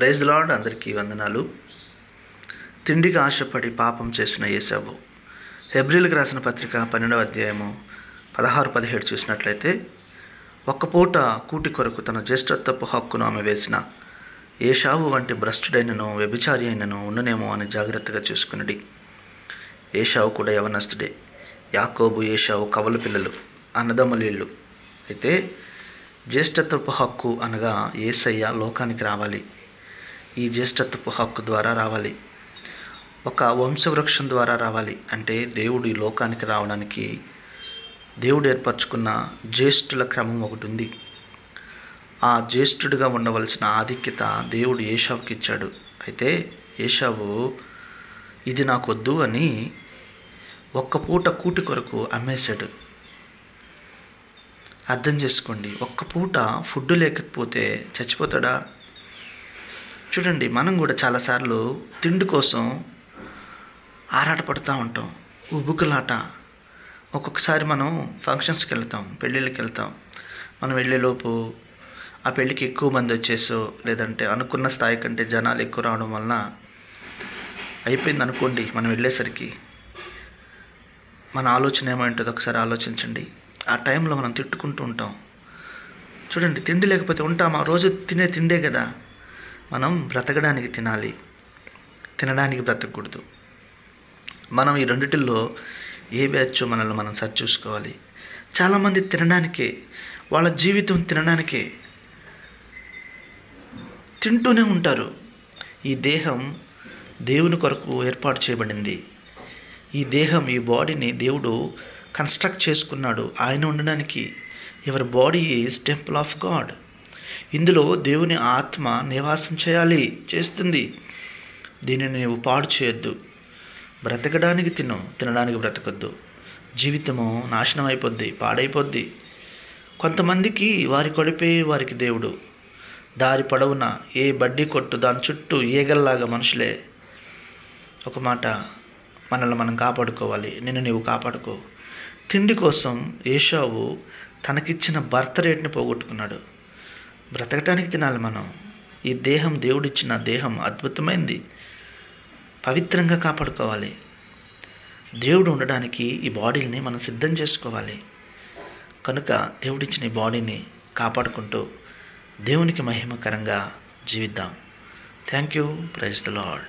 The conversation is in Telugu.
Praise the lord. అందరికీ వందనాలు. తిండికి ఆశపడి పాపం చేసిన ఏశావు. హెబ్రీలకు రాసిన పత్రిక 12వ అధ్యాయము 16-17 చూసినట్లయితే, ఒక్క పూట కూటి కొరకు తన జ్యేష్ఠత్వపు హక్కును ఆమె వేసిన ఏశావు వంటి భ్రష్టుడైనను వ్యభిచారి అయినను ఉండనేమో అని జాగ్రత్తగా చూసుకున్నది. ఏశావు కూడా యవనస్తుడే. యాకోబు ఏశావు కవలు పిల్లలు, అన్నదమ్ములీళ్ళు. అయితే జ్యేష్ఠత్వపు హక్కు అనగా యేసయ్య లోకానికి రావాలి. ఈ జ్యేష్ఠత్వపు హక్కు ద్వారా రావాలి, ఒక వంశవృక్షం ద్వారా రావాలి. అంటే దేవుడు ఈ లోకానికి రావడానికి దేవుడు ఏర్పరచుకున్న జ్యేష్ఠుల క్రమం ఒకటి ఉంది. ఆ జ్యేష్ఠుడిగా ఉండవలసిన ఆధిక్యత దేవుడు ఏశావుకి ఇచ్చాడు. అయితే ఏశావు ఇది నాకు వద్దు అని ఒక్క పూట కూటి కొరకు అమ్మేశాడు. అర్థం చేసుకోండి, ఒక్క పూట ఫుడ్ లేకపోతే చచ్చిపోతాడా? చూడండి, మనం కూడా చాలాసార్లు తిండి కోసం ఆరాటపడుతూ ఉంటాం, ఉబుకులాట. ఒక్కొక్కసారి మనం ఫంక్షన్స్కి వెళ్తాం, పెళ్ళిళ్ళకి వెళ్తాం. మనం వెళ్ళేలోపు ఆ పెళ్ళికి ఎక్కువ మంది వచ్చేసో, లేదంటే అనుకున్న స్థాయి కంటే జనాలు ఎక్కువ రావడం వలన అయిపోయింది అనుకోండి. మనం వెళ్ళేసరికి మన ఆలోచన ఏమైంటుందో ఒకసారి ఆలోచించండి. ఆ టైంలో మనం తిట్టుకుంటూ ఉంటాం. చూడండి, తిండి లేకపోతే ఉంటామా? రోజు తినే తిండే కదా. మనం బ్రతకడానికి తినాలి, తినడానికి బ్రతకూడదు. మనం ఈ రెండిటిల్లో ఏ బ్యాచో మనల్ని మనం సరి చూసుకోవాలి. చాలామంది తినడానికే, వాళ్ళ జీవితం తినడానికే తింటూనే ఉంటారు. ఈ దేహం దేవుని కొరకు ఏర్పాటు చేయబడింది. ఈ దేహం, ఈ బాడీని దేవుడు కన్స్ట్రక్ట్ చేసుకున్నాడు ఆయన ఉండడానికి. Your body is temple of God. ఇందులో దేవుని ఆత్మ నివాసం చేస్తుంది. దీనిని నీవు పాడు చేయొద్దు. బ్రతకడానికి తిను, తినడానికి బ్రతకొద్దు. జీవితము నాశనం అయిపోద్ది, పాడైపోద్ది. కొంతమందికి వారి కడుపే వారికి దేవుడు. దారి పొడవున ఏ బడ్డీ కొట్టు, దాని చుట్టూ ఈగల్లాగా మనుషులే. ఒక మాట, మనల్ని మనం కాపాడుకోవాలి. నిన్ను నీవు కాపాడుకో. తిండి కోసం ఏశావు తనకిచ్చిన బర్త్ రేట్ని పోగొట్టుకున్నాడు. బ్రతకటానికి తినాలి మనం. ఈ దేహం దేవుడిచ్చిన దేహం అద్భుతమైంది, పవిత్రంగా కాపాడుకోవాలి. దేవుడు ఉండడానికి ఈ బాడీని మనం సిద్ధం చేసుకోవాలి. కనుక దేవుడిచ్చిన ఈ బాడీని కాపాడుకుంటూ దేవునికి మహిమకరంగా జీవిద్దాం. Thank you. Praise the lord.